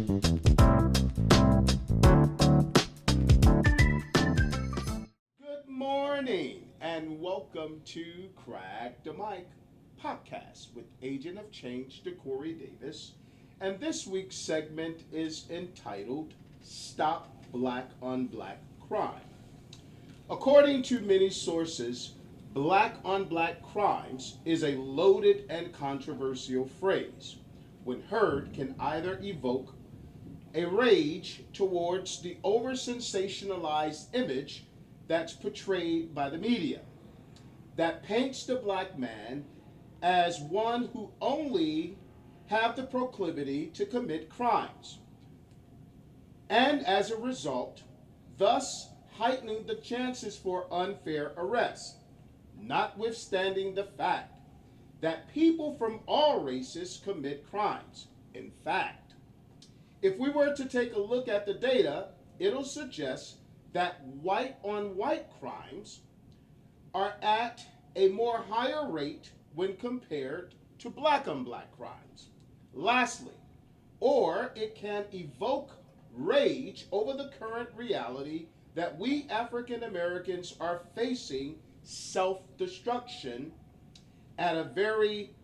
Good morning and welcome to Crack the Mic podcast with Agent of Change DeCorey Davis. And this week's segment is entitled Stop Black on Black Crime. According to many sources, black on black crimes is a loaded and controversial phrase. When heard, can either evoke a rage towards the over sensationalized image that's portrayed by the media that paints the black man as one who only have the proclivity to commit crimes, and as a result, thus heightening the chances for unfair arrest, notwithstanding the fact that people from all races commit crimes. In fact, if we were to take a look at the data, it'll suggest that white on white crimes are at a more higher rate when compared to black on black crimes. Lastly, or it can evoke rage over the current reality that we African Americans are facing self-destruction at a very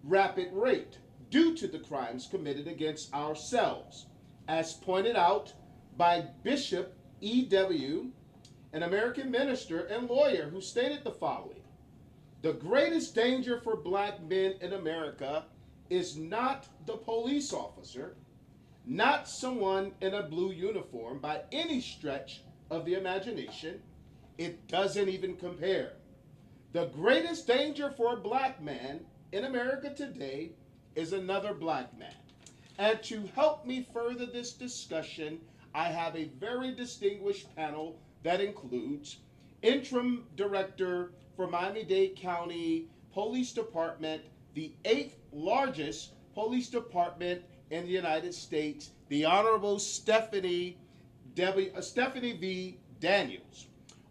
rapid rate due to the crimes committed against ourselves, as pointed out by Bishop E.W., an American minister and lawyer, who stated the following: "The greatest danger for black men in America is not the police officer, not someone in a blue uniform by any stretch of the imagination. It doesn't even compare. The greatest danger for a black man in America today is another black man." And to help me further this discussion, I have a very distinguished panel that includes interim director for Miami-Dade County Police Department, the 8th largest police department in the United States, the Honorable Stephanie V. Daniels.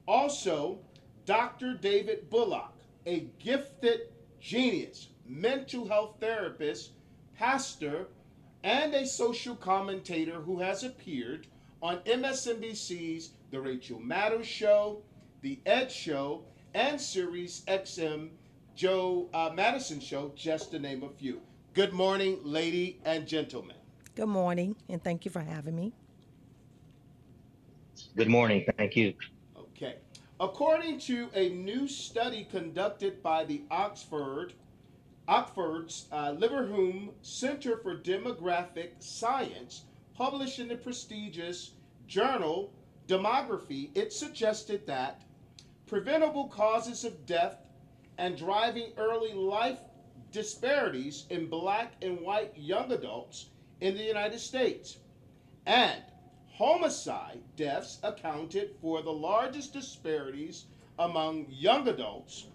Also, Dr. David Bullock, a gifted genius, mental health therapist, pastor, and a social commentator who has appeared on MSNBC's The Rachel Maddow Show, The Ed Show, and Sirius XM Joe Madison Show, just to name a few. Good morning, lady and gentlemen. Good morning, and thank you for having me. Good morning. Thank you. Okay. According to a new study conducted by the Oxford's Liverhome Center for Demographic Science, published in the prestigious journal Demography, it suggested that preventable causes of death and driving early life disparities in black and white young adults in the United States, and homicide deaths accounted for the largest disparities among young adults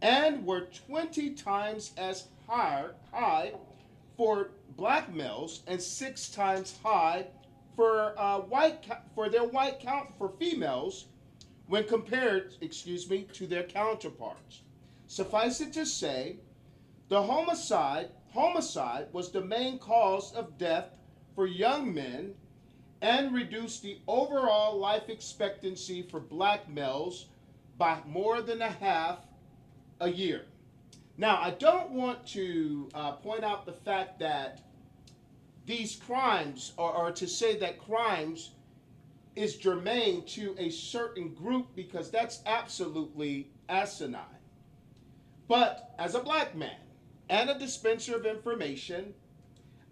and were 20 times as high for black males and 6 times high for their white count for females when compared, to their counterparts. Suffice it to say, the homicide was the main cause of death for young men and reduced the overall life expectancy for black males by more than a half a year. Now, I don't want to point out the fact that these crimes, or to say that crimes is germane to a certain group, because that's absolutely asinine. But as a black man and a dispenser of information,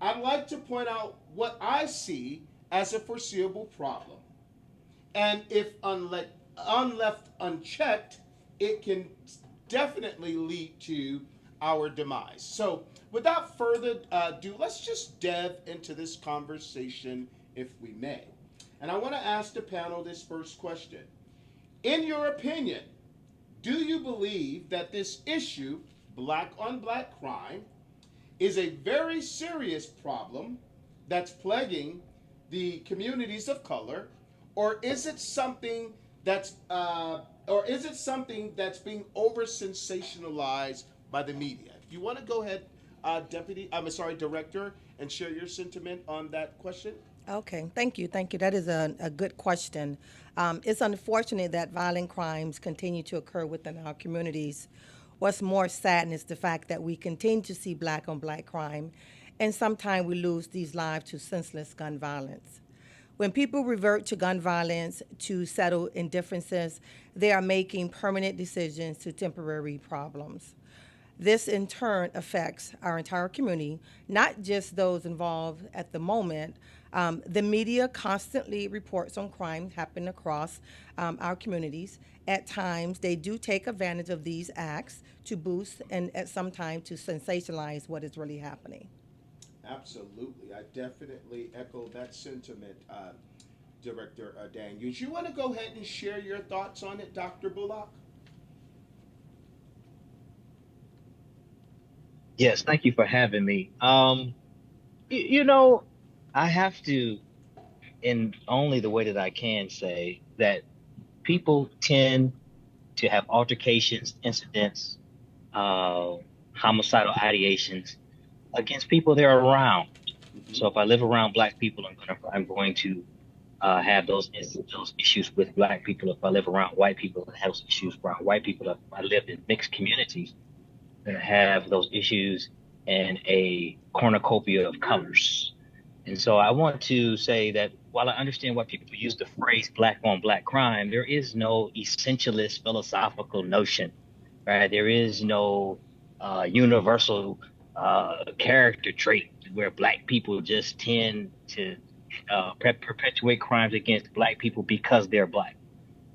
I'd like to point out what I see as a foreseeable problem. And if unleft unchecked, it can definitely lead to our demise. So without further ado, let's just delve into this conversation, if we may. And I want to ask the panel this first question. In your opinion, do you believe that this issue, black on black crime, is a very serious problem that's plaguing the communities of color, or is it something that's being over sensationalized by the media? If you want to go ahead, Director, and share your sentiment on that question? Okay, thank you. Thank you. That is a good question. It's unfortunate that violent crimes continue to occur within our communities. What's more saddening is the fact that we continue to see black on black crime, and sometimes we lose these lives to senseless gun violence. When people revert to gun violence to settle indifferences, they are making permanent decisions to temporary problems. This in turn affects our entire community, not just those involved at the moment. The media constantly reports on crimes happening across our communities. At times, they do take advantage of these acts to boost and at some time to sensationalize what is really happening. Absolutely. I definitely echo that sentiment, Director Daniels. You want to go ahead and share your thoughts on it, Dr. Bullock? Yes, thank you for having me. You know, I have to, in only the way that I can say that people tend to have altercations, incidents, uh, homicidal ideations against people they're around. Mm-hmm. So if I live around black people, I'm going to have those issues with black people. If I live around white people, I have those issues around white people. If I live in mixed communities, then I have those issues and a cornucopia of colors. And so I want to say that while I understand why people use the phrase black on black crime, there is no essentialist philosophical notion, right? There is no universal character trait where black people just tend to perpetuate crimes against black people because they're black.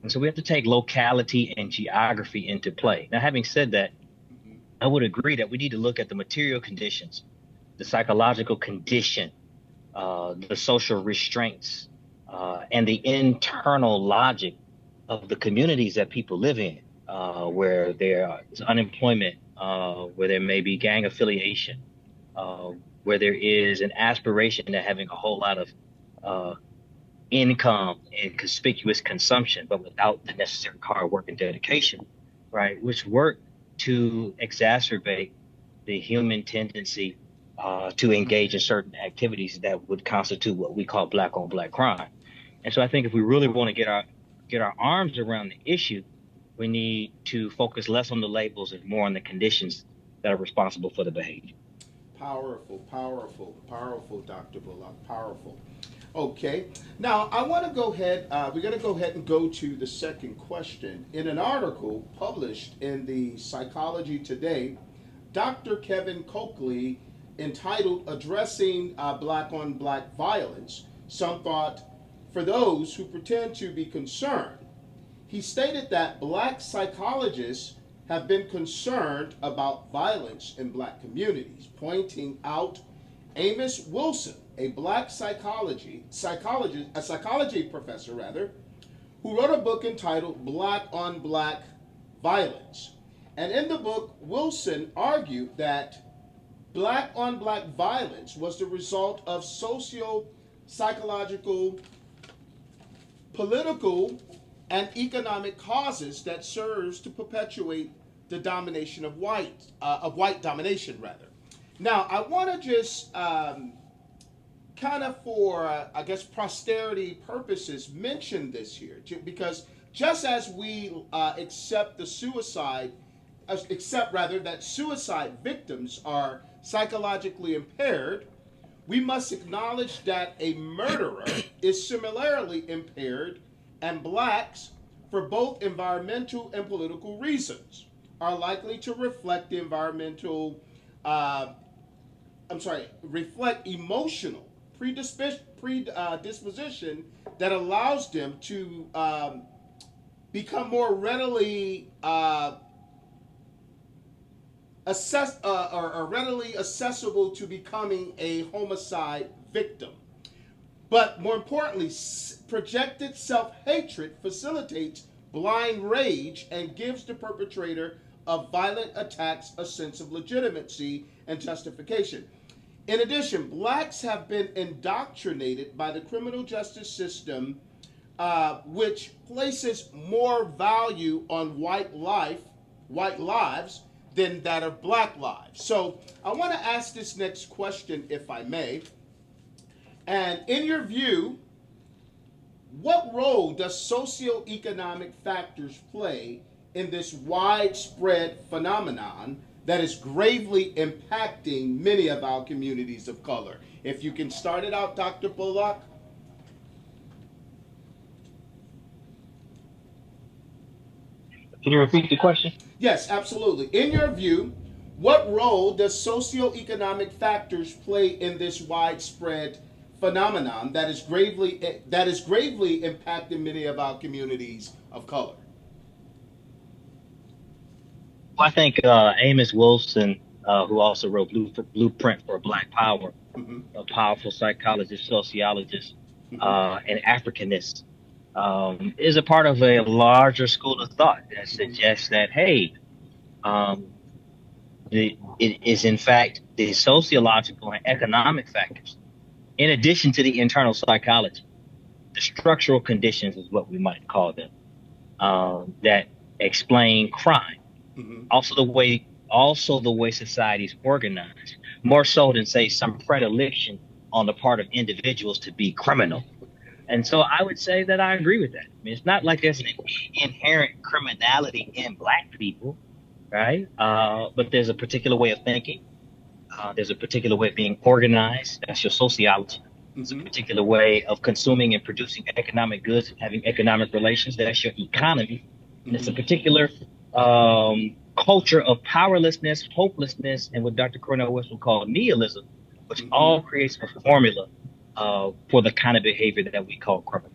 And so we have to take locality and geography into play. Now, having said that, Mm-hmm. I would agree that we need to look at the material conditions, the psychological condition, the social restraints, and the internal logic of the communities that people live in, where there is unemployment, where there may be gang affiliation, uh, where there is an aspiration to having a whole lot of uh, income and conspicuous consumption, but without the necessary hard work and dedication, right? Which work to exacerbate the human tendency to engage in certain activities that would constitute what we call black on black crime. And so I think if we really want to get our arms around the issue, we need to focus less on the labels and more on the conditions that are responsible for the behavior. Powerful, powerful, powerful, Dr. Bullock. Powerful. Okay. Now, I want to go ahead, we're going to go ahead and go to the second question. In an article published in the Psychology Today, Dr. Kevin Coakley, entitled Addressing Black on Black Violence, some thought for those who pretend to be concerned. He stated that black psychologists have been concerned about violence in black communities, pointing out Amos Wilson, a black a psychology professor rather, who wrote a book entitled Black on Black Violence. And in the book, Wilson argued that black on black violence was the result of socio psychological, political, and economic causes that serves to perpetuate the domination of white domination rather. Now, I want to just kind of for I guess posterity purposes mention this here because just as we accept the suicide, accept rather that suicide victims are psychologically impaired, we must acknowledge that a murderer is similarly impaired, and blacks, for both environmental and political reasons, are likely to reflect the environmental, uh, reflect emotional predisposition that allows them to become more readily or readily accessible to becoming a homicide victim. But more importantly, projected self hatred facilitates blind rage and gives the perpetrator of violent attacks a sense of legitimacy and justification. In addition, blacks have been indoctrinated by the criminal justice system, which places more value on white lives than that of black lives. So I want to ask this next question, if I may. And in your view, what role does socioeconomic factors play in this widespread phenomenon that is gravely impacting many of our communities of color? If you can start it out, Dr. Bullock. Can you repeat the question? Yes, absolutely. In your view, what role does socioeconomic factors play in this widespread phenomenon that is gravely impacting many of our communities of color? Well, I think Amos Wilson, who also wrote Blueprint for Black Power, Mm-hmm. a powerful psychologist, sociologist, Mm-hmm. and Africanist, is a part of a larger school of thought that Mm-hmm. suggests that, hey, um, it is in fact the sociological and economic factors, in addition to the internal psychology, the structural conditions is what we might call them, that explain crime. Mm-hmm. Also the way society is organized, more so than say some predilection on the part of individuals to be criminal. And so I would say that I agree with that. I mean, it's not like there's an inherent criminality in black people, right? But there's a particular way of thinking. There's a particular way of being organized. That's your sociology. There's a Mm-hmm. particular way of consuming and producing economic goods and having economic relations. That's your economy. And it's a Mm-hmm. particular culture of powerlessness, hopelessness, and what Dr. Cornell West would call nihilism, which Mm-hmm. all creates a formula for the kind of behavior that we call criminal.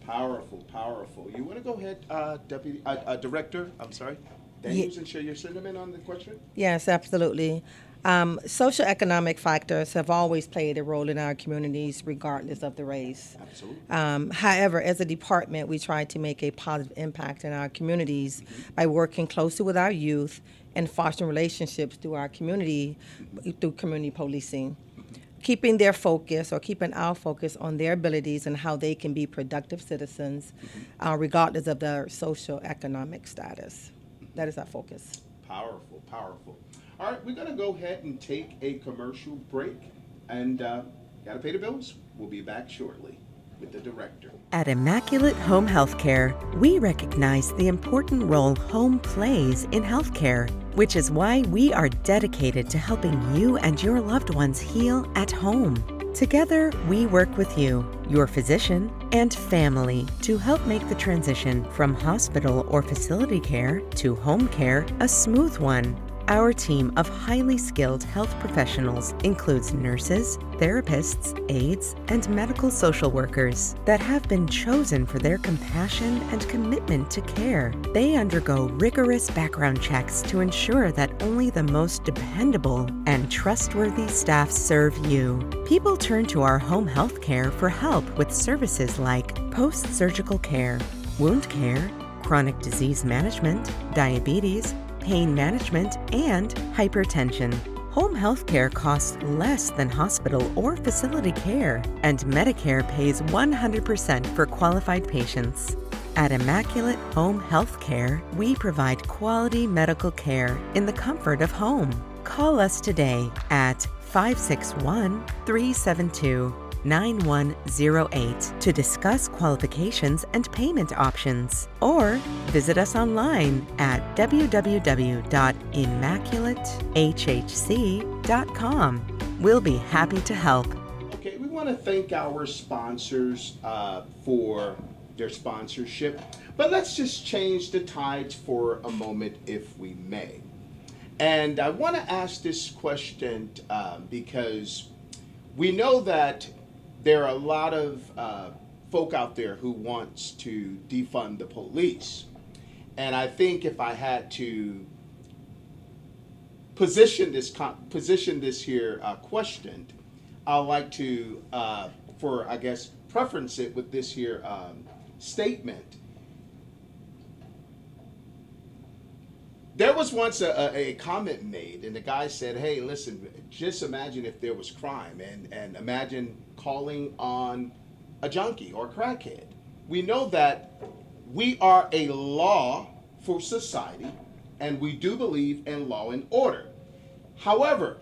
Powerful, powerful. You want to go ahead, Deputy Director? I'm sorry, Ye- Daniels, and share your sentiment on the question. Yes, absolutely. Socioeconomic factors have always played a role in our communities, regardless of the race. Absolutely. However, as a department, we try to make a positive impact in our communities by working closely with our youth and fostering relationships through our community, through community policing. Keeping their focus or keeping our focus on their abilities and how they can be productive citizens, regardless of their socioeconomic status. That is our focus. Powerful, powerful. All right, we're going to go ahead and take a commercial break and got to pay the bills. We'll be back shortly with the director. At Immaculate Home Healthcare, we recognize the important role home plays in healthcare, which is why we are dedicated to helping you and your loved ones heal at home. Together, we work with you, your physician, and family to help make the transition from hospital or facility care to home care a smooth one. Our team of highly skilled health professionals includes nurses, therapists, aides, and medical social workers that have been chosen for their compassion and commitment to care. They undergo rigorous background checks to ensure that only the most dependable and trustworthy staff serve you. People turn to our home health care for help with services like post-surgical care, wound care, chronic disease management, diabetes, pain management, and hypertension. Home health care costs less than hospital or facility care, and Medicare pays 100% for qualified patients. At Immaculate Home Health Care, we provide quality medical care in the comfort of home. Call us today at 561-372-9108 to discuss qualifications and payment options, or visit us online at www.immaculatehhc.com. We'll be happy to help. Okay, we want to thank our sponsors for their sponsorship, but let's just change the tides for a moment, if we may. And I want to ask this question because we know that there are a lot of folk out there who wants to defund the police. And I think if I had to position this here question, I'd like to, preference it with this here statement. There was once a comment made, and the guy said, hey, listen, just imagine if there was crime, and imagine calling on a junkie or a crackhead. We know that we are a law for society, and we do believe in law and order. However,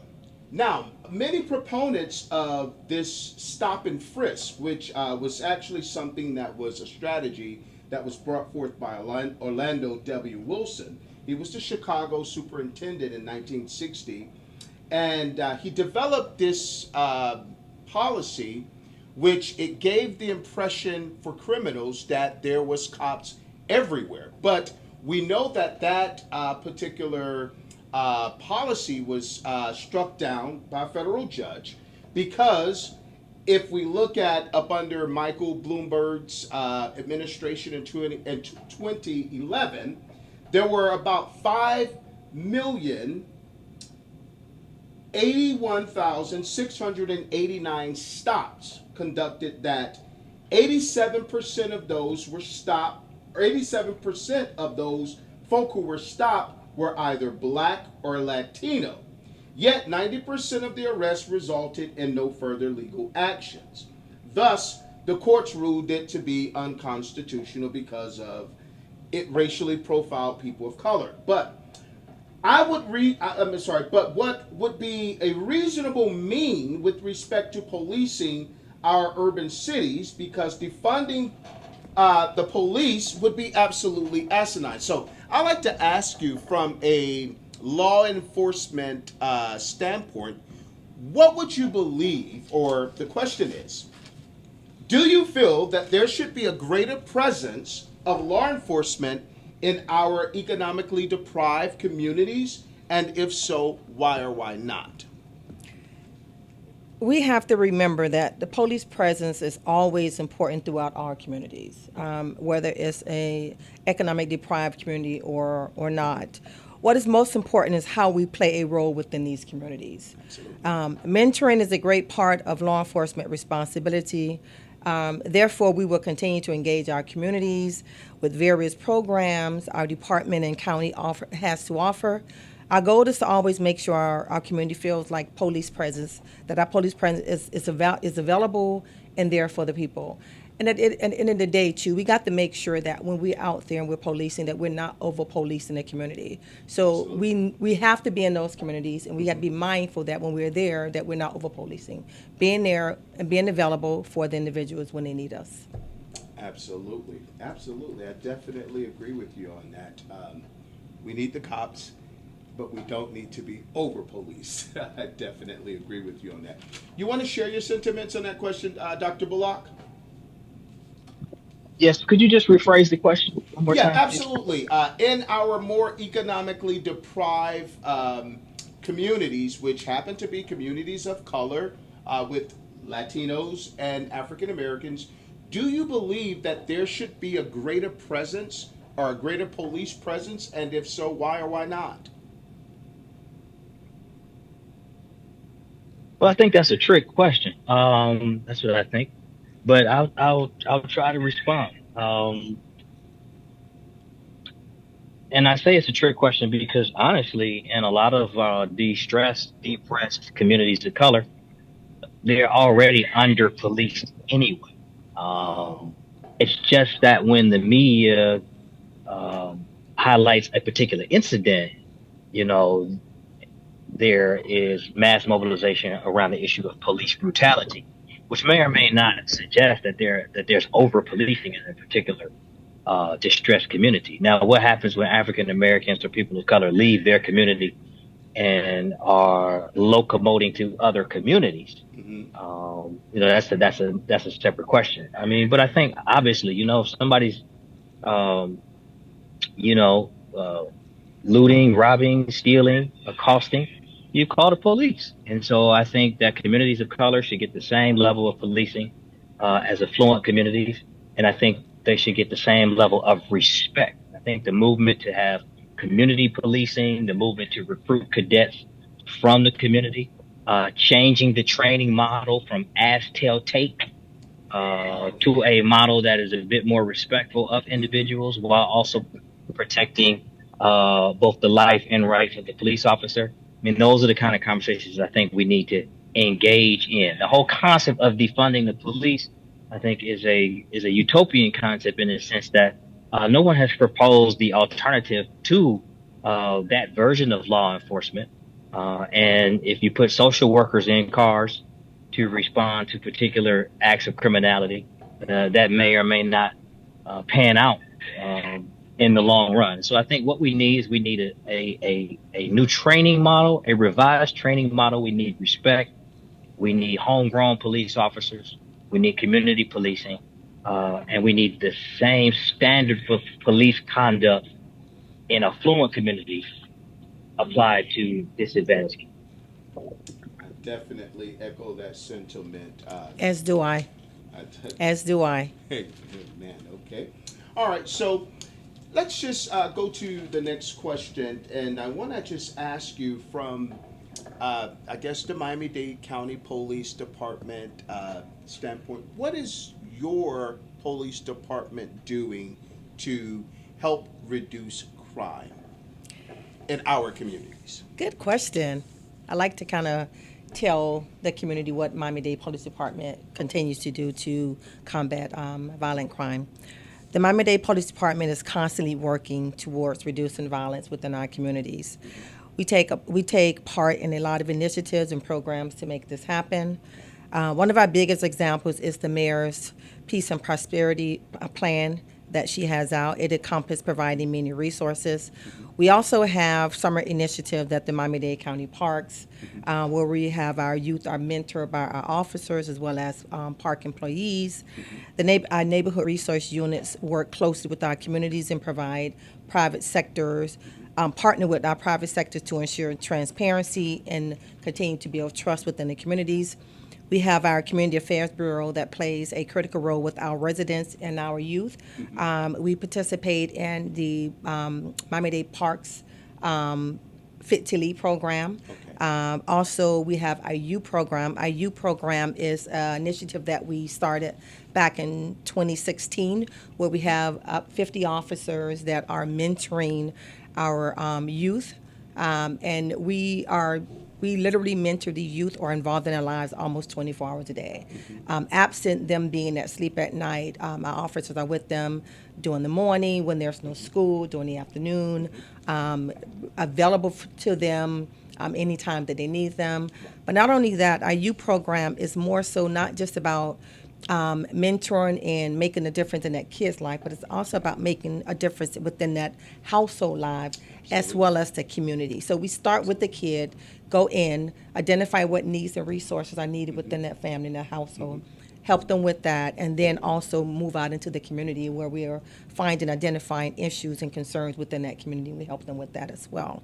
now, many proponents of this stop and frisk, which was actually something that was a strategy that was brought forth by Orlando W. Wilson. He was the Chicago superintendent in 1960, and he developed this policy, which it gave the impression for criminals that there was cops everywhere. But we know that that particular policy was struck down by a federal judge because if we look at up under Michael Bloomberg's administration in 2011, there were about 5,081,689 stops conducted that 87% of those were stopped, or 87% of those folk who were stopped were either black or Latino. Yet 90% of the arrests resulted in no further legal actions. Thus, the courts ruled it to be unconstitutional because of it racially profiled people of color. But but what would be a reasonable mean with respect to policing our urban cities, because defunding the police would be absolutely asinine. So I'd like to ask you, from a law enforcement standpoint, what would you believe, or the question is, do you feel that there should be a greater presence of law enforcement in our economically deprived communities? And if so, why or why not? We have to remember that the police presence is always important throughout our communities, whether it's a economic deprived community or not. What is most important is how we play a role within these communities. Mentoring is a great part of law enforcement responsibility. Therefore, we will continue to engage our communities with various programs our department and county has to offer. Our goal is to always make sure our community feels like police presence, that our police presence is available and there for the people. And at the end of the day, too, we got to make sure that when we're out there and we're policing, that we're not over-policing the community. So we have to be in those communities, and we have to be mindful that when we're there, that we're not over-policing. Being there and being available for the individuals when they need us. Absolutely. Absolutely. I definitely agree with you on that. We need the cops, but we don't need to be over-policed. I definitely agree with you on that. You want to share your sentiments on that question, Dr. Bullock? Yes, could you just rephrase the question one more Yeah, time? absolutely. In our more economically deprived communities, which happen to be communities of color with Latinos and African Americans, do you believe that there should be a greater presence or a greater police presence? And if so, why or why not? Well, I think that's a trick question. That's what I think, but I'll try to respond. And I say it's a trick question because honestly, in a lot of de-stressed, depressed communities of color, they're already under policed anyway. It's just that when the media highlights a particular incident, you know, there is mass mobilization around the issue of police brutality, which may or may not suggest that there's over policing in a particular distressed community. Now, what happens when African Americans or people of color leave their community and are locomoting to other communities? You know, that's a separate question. I mean, but I think obviously, you know, if somebody's you know, looting, robbing, stealing, accosting, you call the police. And so I think that communities of color should get the same level of policing as affluent communities. And I think they should get the same level of respect. I think the movement to have community policing, the movement to recruit cadets from the community, changing the training model from ask, tell, take to a model that is a bit more respectful of individuals while also protecting both the life and rights of the police officer. I mean, those are the kind of conversations I think we need to engage in. The whole concept of defunding the police, I think, is a utopian concept in the sense that no one has proposed the alternative to that version of law enforcement. And if you put social workers in cars to respond to particular acts of criminality, that may or may not pan out in the long run. So I think what we need is we need a new training model, a revised training model. We need respect. We need homegrown police officers. We need community policing. And we need the same standard for police conduct in affluent communities applied to disadvantaged communities. I definitely echo that sentiment. As do I. As do I. Hey, man, okay. All right, so let's just go to the next question. And I want to just ask you from, I guess, the Miami-Dade County Police Department standpoint, what is your police department doing to help reduce crime in our communities? Good question. I like to kind of tell the community what Miami-Dade Police Department continues to do to combat violent crime. The Miami-Dade Police Department is constantly working towards reducing violence within our communities. We take part in a lot of initiatives and programs to make this happen. One of our biggest examples is the mayor's Peace and Prosperity Plan that she has out. It encompasses providing many resources. We also have summer initiatives at the Miami-Dade County Parks, where we have our youth are mentored by our officers as well as park employees. Our neighborhood resource units work closely with our communities and provide private sectors, partner with our private sectors to ensure transparency and continue to build trust within the communities. We have our Community Affairs Bureau that plays a critical role with our residents and our youth. We participate in the Miami-Dade Parks Fit to Lead program. Okay. Also, we have our U program. Our U program is an initiative that we started back in 2016, where we have 50 officers that are mentoring our youth, and we literally mentor the youth or involved in their lives almost 24 hours a day. Absent them being at sleep at night, our officers are with them during the morning when there's no school, during the afternoon, available to them anytime that they need them. But not only that, our youth program is more so not just about mentoring and making a difference in that kid's life, but it's also about making a difference within that household life as well as the community. So we start with the kid, go in, identify what needs and resources are needed within that family and that household, help them with that, and then also move out into the community where we are identifying issues and concerns within that community. We help them with that as well.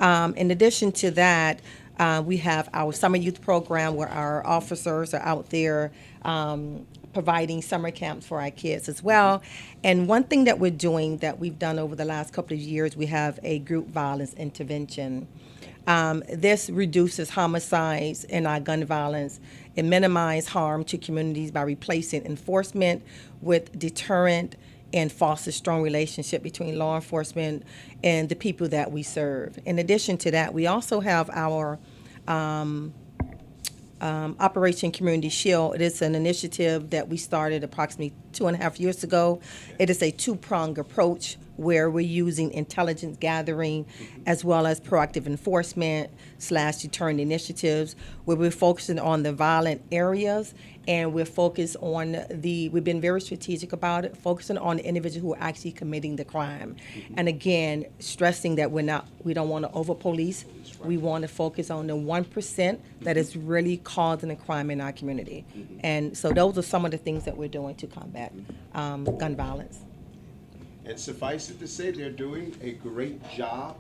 In addition to that, we have our summer youth program where our officers are out there providing summer camps for our kids as well. And one thing that we're doing that we've done over the last couple of years, we have a group violence intervention. This reduces homicides and our gun violence. It minimizes harm to communities by replacing enforcement with deterrent and fosters strong relationship between law enforcement and the people that we serve. In addition to that, we also have our Operation Community Shield. It is an initiative that we started approximately 2.5 years ago. It is a two-pronged approach where we're using intelligence gathering as well as proactive enforcement / deterrent initiatives, where we're focusing on the violent areas, and we're focused on we've been very strategic about it, focusing on the individuals who are actually committing the crime. And again, stressing that we don't want to over police. We want to focus on the 1% that is really causing a crime in our community. And so those are some of the things that we're doing to combat gun violence. And suffice it to say, they're doing a great job,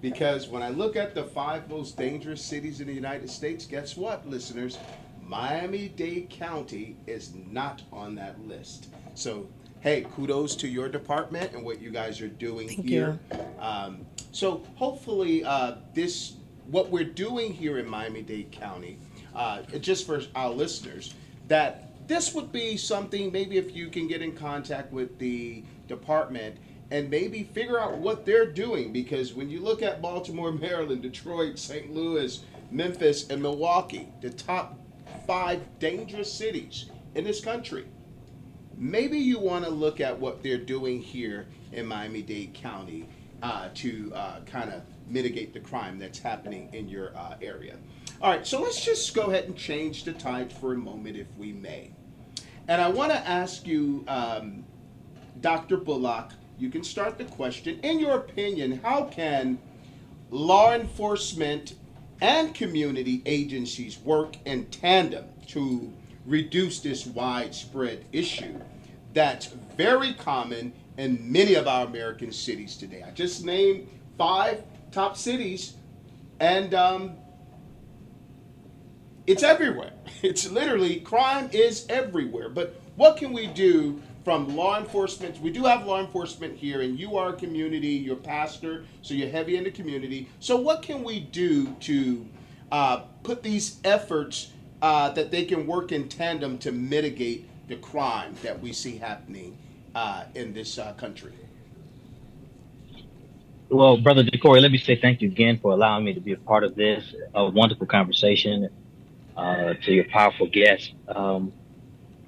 because when I look at the 5 most dangerous cities in the United States, guess what, listeners? Miami-Dade County is not on that list. So, hey, kudos to your department and what you guys are doing here. So hopefully what we're doing here in Miami-Dade County, just for our listeners, that this would be something, maybe if you can get in contact with the department and maybe figure out what they're doing, because when you look at Baltimore, Maryland, Detroit, St. Louis, Memphis, and Milwaukee, the top 5 dangerous cities in this country, maybe you want to look at what they're doing here in Miami-Dade County to kind of mitigate the crime that's happening in your area. All right, so let's just go ahead and change the tide for a moment, if we may. And I want to ask you, Dr. Bullock, you can start the question. In your opinion, how can law enforcement and community agencies work in tandem to reduce this widespread issue that's very common in many of our American cities today? I just named 5 top cities, and it's everywhere. It's literally, crime is everywhere. But what can we do from law enforcement? We do have law enforcement here, and you are a community, you're a pastor, so you're heavy in the community. So what can we do to put these efforts that they can work in tandem to mitigate the crime that we see happening in this country? Well, Brother DeCory, let me say thank you again for allowing me to be a part of this wonderful conversation. To your powerful guest,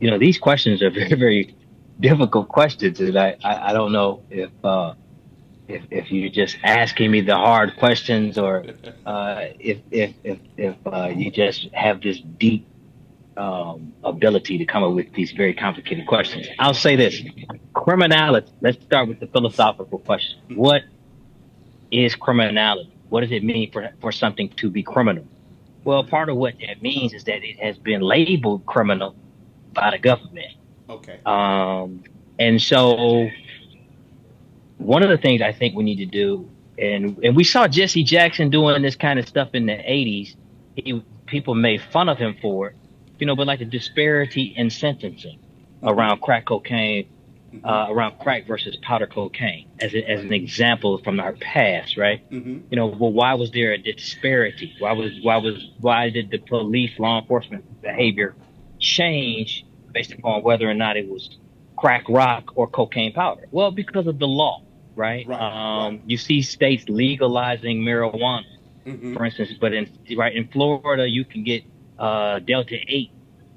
these questions are very, very difficult questions, and I don't know if you're just asking me the hard questions, or if you just have this deep ability to come up with these very complicated questions. I'll say this: criminality. Let's start with the philosophical question. What is criminality? What does it mean for something to be criminal? Well, part of what that means is that it has been labeled criminal by the government. Okay. And so one of the things I think we need to do, and we saw Jesse Jackson doing this kind of stuff in the 80s. People made fun of him for it, but like the disparity in sentencing around crack cocaine, around crack versus powder cocaine, as an example from our past, right? Well, why was there a disparity? Why did the police, law enforcement behavior change based upon whether or not it was crack rock or cocaine powder? Well, because of the law, right? Right. You see states legalizing marijuana, for instance, but in Florida you can get Delta 8.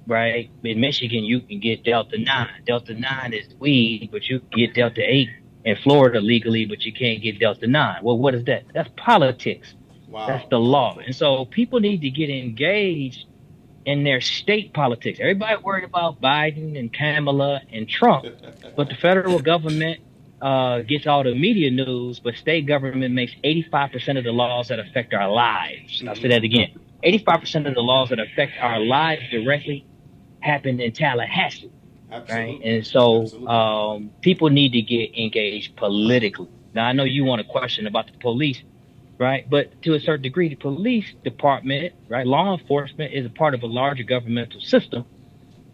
Right. In Michigan, you can get Delta 9. Delta 9 is weed, but you can get Delta 8 in Florida legally, but you can't get Delta 9. Well, what is that? That's politics. Wow. That's the law. And so people need to get engaged in their state politics. Everybody worried about Biden and Kamala and Trump, but the federal government gets all the media news, but state government makes 85% of the laws that affect our lives. I'll say that again. 85% of the laws that affect our lives directly happened in Tallahassee. Absolutely. Right? And so people need to get engaged politically. Now, I know you want a question about the police, right? But to a certain degree, the police department, right, law enforcement is a part of a larger governmental system.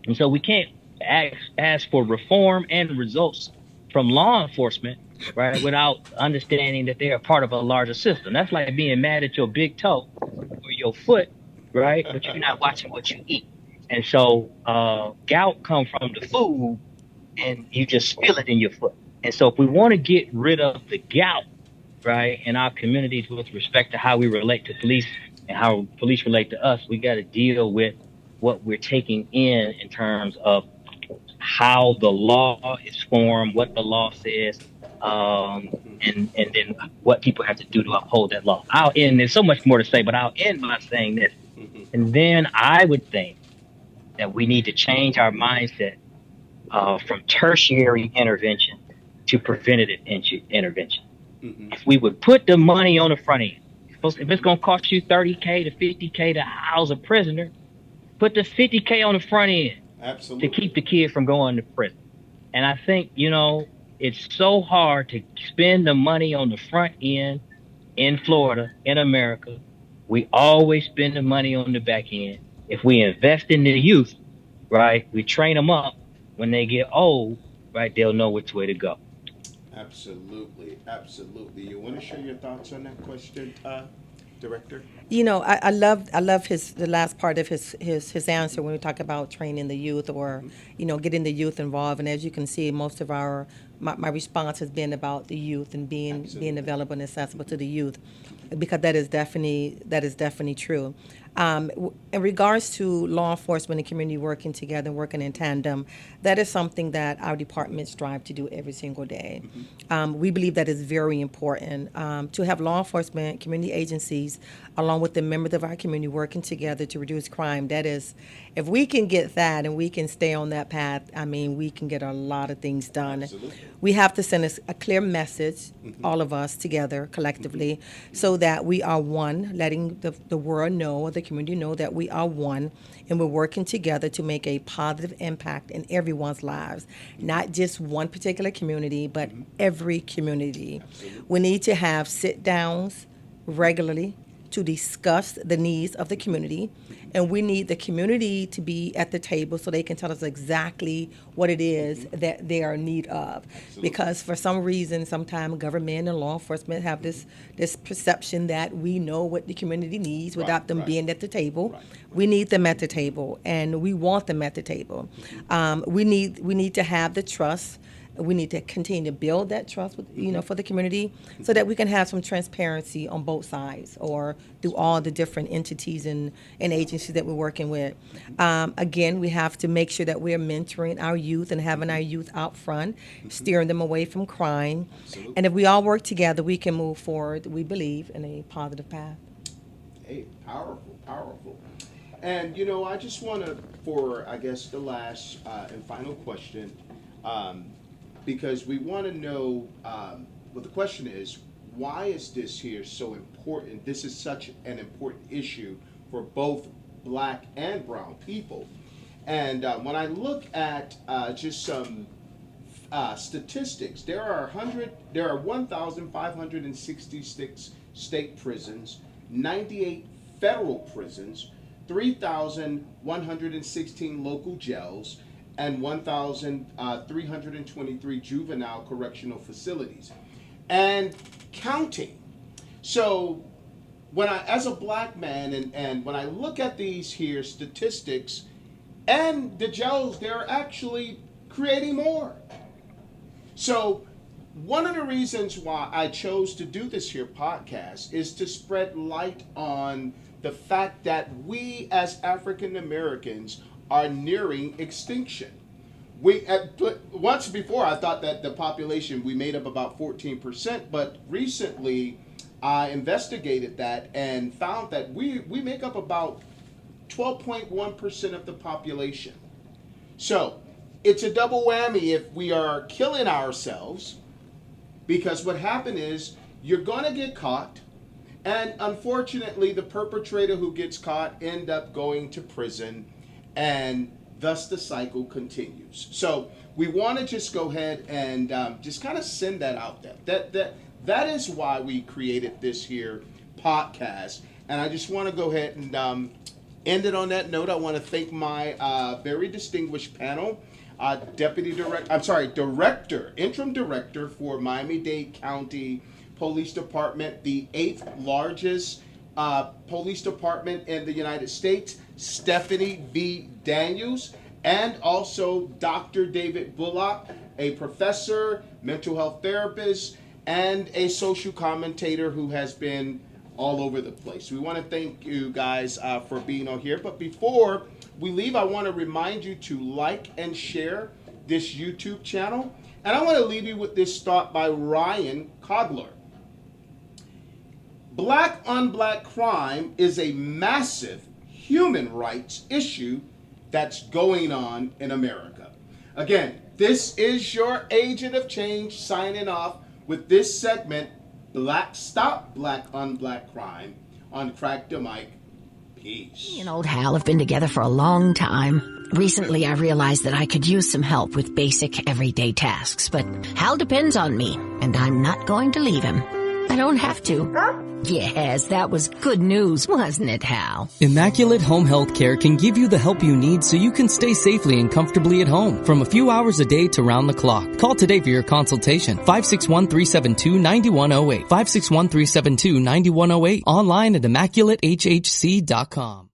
And so we can't ask for reform and results from law enforcement, right, without understanding that they are part of a larger system. That's like being mad at your big toe or your foot, right? But you're not watching what you eat. And so gout comes from the food, and you just feel it in your foot. And so if we want to get rid of the gout, right, in our communities with respect to how we relate to police and how police relate to us, we got to deal with what we're taking in terms of how the law is formed, what the law says, and then what people have to do to uphold that law. And there's so much more to say, but I'll end by saying this. And then I would think that we need to change our mindset from tertiary intervention to preventative intervention. If we would put the money on the front end, if it's going to cost you $30K to $50K to house a prisoner, put the $50K on the front end. Absolutely. To keep the kid from going to prison. And I think, it's so hard to spend the money on the front end in Florida, in America. We always spend the money on the back end. If we invest in the youth, right, we train them up, when they get old, right, they'll know which way to go. Absolutely. You want to share your thoughts on that question, Director? I love the last part of his answer when we talk about training the youth or getting the youth involved. And as you can see, most of my response has been about the youth and being available and accessible to the youth, because that is definitely true. In regards to law enforcement and community working together and working in tandem, that is something that our departments strive to do every single day. We believe that is very important to have law enforcement, community agencies, along with the members of our community working together to reduce crime. That is, if we can get that and we can stay on that path, I mean, we can get a lot of things done. Absolutely. We have to send a clear message, all of us together collectively, so that we are one, letting the world know, or the community know that we are one, and we're working together to make a positive impact in everyone's lives, not just one particular community, but every community. Absolutely. We need to have sit-downs regularly to discuss the needs of the community, and we need the community to be at the table so they can tell us exactly what it is that they are in need of. Because for some reason, sometimes government and law enforcement have this perception that we know what the community needs without them being at the table. We need them at the table, and we want them at the table. We need to have the trust. We need to continue to build that trust with, for the community, so that we can have some transparency on both sides, or through all the different entities and agencies that we're working with. Again, we have to make sure that we're mentoring our youth and having our youth out front, steering them away from crime. Absolutely. And if we all work together, we can move forward, we believe, in a positive path. Hey, powerful, powerful. And, I just want to, for, I guess, the last and final question, because we want to know, well, the question is, why is this here so important? This is such an important issue for both black and brown people. And when I look at just some statistics, there are 1,566 state prisons, 98 federal prisons, 3,116 local jails, and 1,323 juvenile correctional facilities, and counting. So when as a black man, and when I look at these here statistics, and the jails, they're actually creating more. So one of the reasons why I chose to do this here podcast is to spread light on the fact that we as African Americans are nearing extinction. Once before, I thought that the population, we made up about 14%, but recently I investigated that and found that we make up about 12.1% of the population. So it's a double whammy if we are killing ourselves, because what happened is you're going to get caught, and unfortunately the perpetrator who gets caught end up going to prison, and thus the cycle continues. So we want to just go ahead and just kind of send that out there. That is why we created this here podcast. And I just want to go ahead and end it on that note. I want to thank my very distinguished panel, interim director for Miami-Dade County Police Department, the 8th largest police department in the United States, Stephanie V. Daniels, and also Dr. David Bullock, a professor, mental health therapist, and a social commentator who has been all over the place. We want to thank you guys for being on here. But before we leave, I want to remind you to like and share this YouTube channel. And I want to leave you with this thought by Ryan Cogler. Black on black crime is a massive human rights issue that's going on in America. Again, this is your agent of change signing off with this segment, Stop Black on Black Crime, on Crack the Mic. Peace. Me and old Hal have been together for a long time. Recently, I realized that I could use some help with basic everyday tasks, but Hal depends on me, and I'm not going to leave him. I don't have to. Yes, that was good news, wasn't it, Hal? Immaculate Home Health Care can give you the help you need so you can stay safely and comfortably at home from a few hours a day to round the clock. Call today for your consultation. 561-372-9108. 561-372-9108. Online at ImmaculateHHC.com.